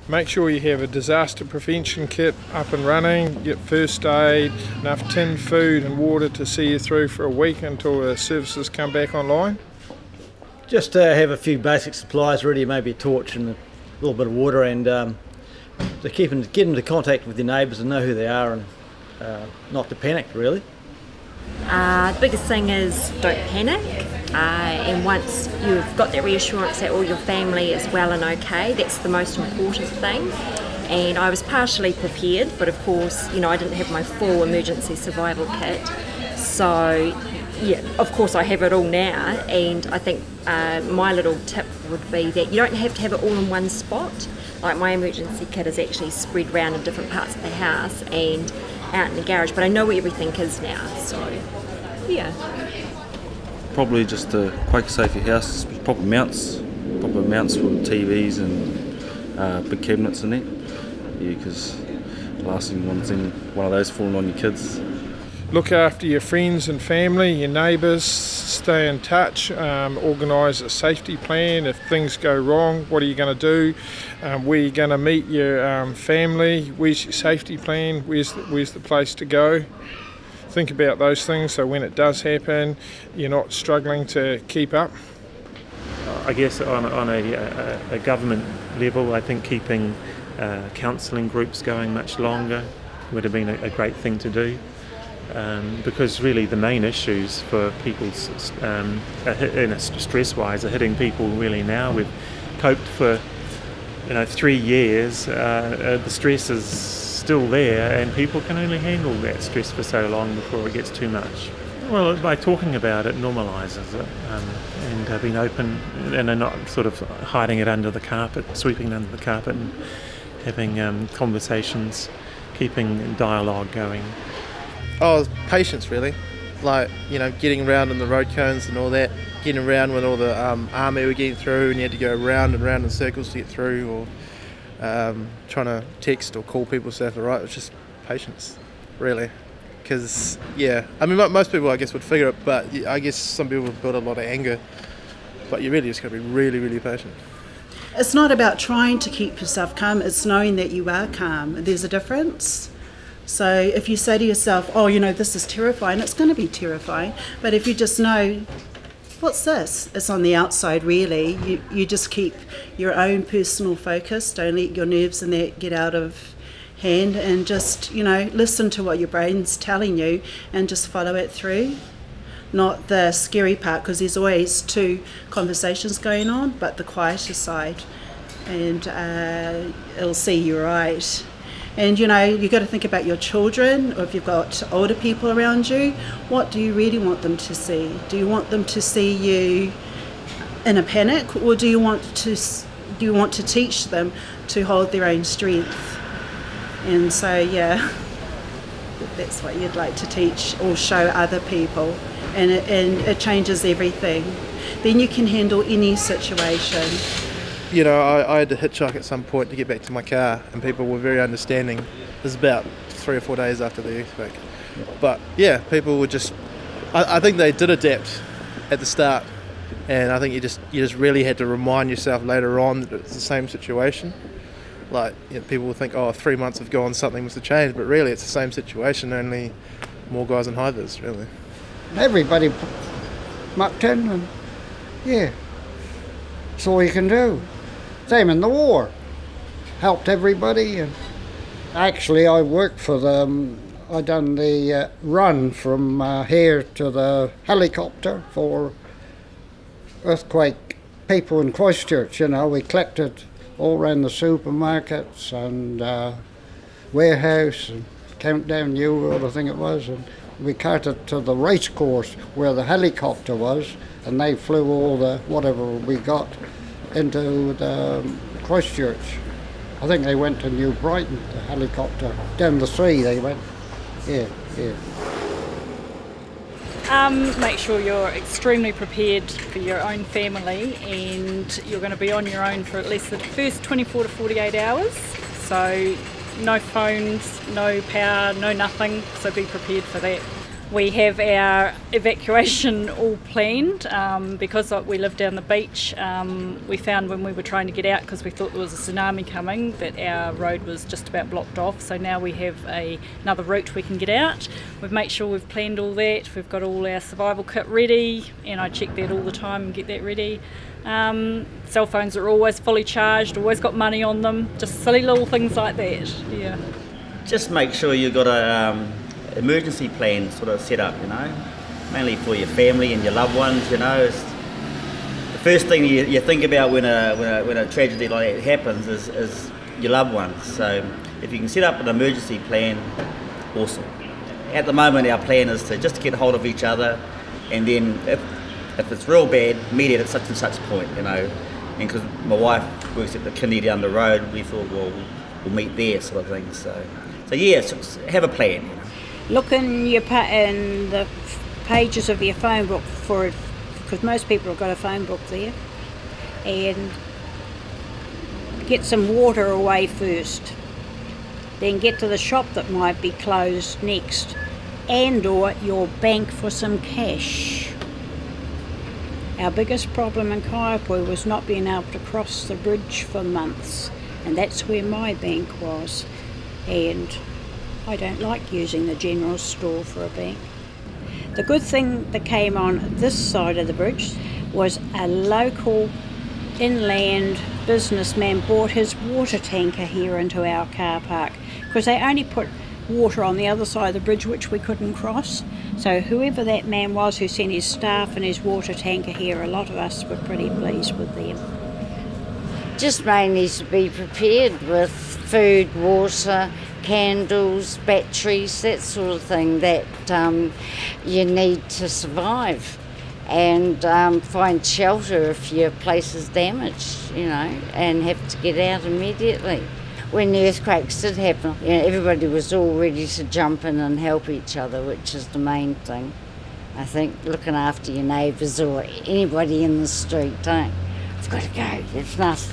Make sure you have a disaster prevention kit up and running, get first aid, enough tinned food and water to see you through for a week until the services come back online. Just have a few basic supplies ready, maybe a torch and a little bit of water, and to get into contact with your neighbours and know who they are, and not to panic really. The biggest thing is don't panic, and once you've got that reassurance that all your family is well and okay, that's the most important thing. And I was partially prepared, but of course, I didn't have my full emergency survival kit. So yeah, of course I have it all now, and I think my little tip would be that you don't have to have it all in one spot. Like my emergency kit is actually spread around in different parts of the house and out in the garage, but I know where everything is now, so yeah. Probably just to quake safe your house, proper mounts for TVs and big cabinets and that. Yeah, because the last thing you want is one of those falling on your kids. Look after your friends and family, your neighbours, stay in touch, organise a safety plan. If things go wrong, what are you going to do? Where are you going to meet your family? Where's your safety plan? Where's the place to go? Think about those things so when it does happen, you're not struggling to keep up. I guess on a government level, I think keeping counselling groups going much longer would have been a great thing to do. Because really the main issues for people stress-wise are hitting people really now. We've coped for 3 years, the stress is still there, and people can only handle that stress for so long before it gets too much. Well, by talking about it normalises it, and being open and not sort of hiding it under the carpet, sweeping it under the carpet, and having conversations, keeping dialogue going. Oh, patience really, like getting around in the road cones and all that, getting around when all the army were getting through and you had to go round and round in circles to get through, or trying to text or call people left or right. It was just patience really, because most people I guess would figure it, but I guess some people would build a lot of anger, but you really just got to be really, really patient. It's not about trying to keep yourself calm, it's knowing that you are calm. There's a difference. So if you say to yourself, this is terrifying, it's going to be terrifying. But if you just know, what's this? It's on the outside really. You just keep your own personal focus, don't let your nerves and that get out of hand, and just, listen to what your brain's telling you and just follow it through. Not the scary part, because there's always two conversations going on, but the quieter side, and it'll see you right. And you've got to think about your children, or if you've got older people around you, what do you really want them to see? Do you want them to see you in a panic, or do you want to teach them to hold their own strength? And so that's what you'd like to teach or show other people, and it changes everything. Then you can handle any situation. I had to hitchhike at some point to get back to my car, and people were very understanding. This is about 3 or 4 days after the earthquake. But yeah, people were just, I think they did adapt at the start, and I think you just really had to remind yourself later on that it's the same situation. Like, people will think, 3 months have gone, something must have changed, but really it's the same situation, only more guys in high-vis, really. Everybody mucked in, and that's all you can do. Same in the war, helped everybody. And actually, I worked for them. I done the run from here to the helicopter for earthquake people in Christchurch. We collected all around the supermarkets and warehouse and Countdown New World, I think it was, and we carted to the race course where the helicopter was, and they flew all the whatever we got into the Christchurch. I think they went to New Brighton, the helicopter. Down the sea they went. Yeah. Make sure you're extremely prepared for your own family, and you're going to be on your own for at least the first 24 to 48 hours. So no phones, no power, no nothing, so be prepared for that. We have our evacuation all planned because we live down the beach. We found when we were trying to get out, because we thought there was a tsunami coming, that our road was just about blocked off. So now we have another route we can get out. We've made sure we've planned all that. We've got all our survival kit ready, and I check that all the time and get that ready. Cell phones are always fully charged, always got money on them, just silly little things like that. Yeah. Just make sure you've got a emergency plan sort of set up, mainly for your family and your loved ones. It's the first thing you think about when a tragedy like that happens is your loved ones. So if you can set up an emergency plan, awesome. At the moment our plan is to just get hold of each other, and then if it's real bad, meet at such and such point, and because my wife works at the kindy down the road, we thought, well, we'll meet there, sort of thing. So yeah, so have a plan. Look in the pages of your phone book for it, because most people have got a phone book there, and get some water away first. Then get to the shop that might be closed next, and or your bank for some cash. Our biggest problem in Kaiapoi was not being able to cross the bridge for months, and that's where my bank was. And I don't like using the general store for a bank. The good thing that came on this side of the bridge was a local inland businessman brought his water tanker here into our car park, because they only put water on the other side of the bridge which we couldn't cross. So whoever that man was who sent his staff and his water tanker here, a lot of us were pretty pleased with them. Just mainly to be prepared with food, water, candles, batteries, that sort of thing that you need to survive, and find shelter if your place is damaged, and have to get out immediately. When the earthquakes did happen, everybody was all ready to jump in and help each other, which is the main thing. I think looking after your neighbours or anybody in the street, I've got to go, it's enough.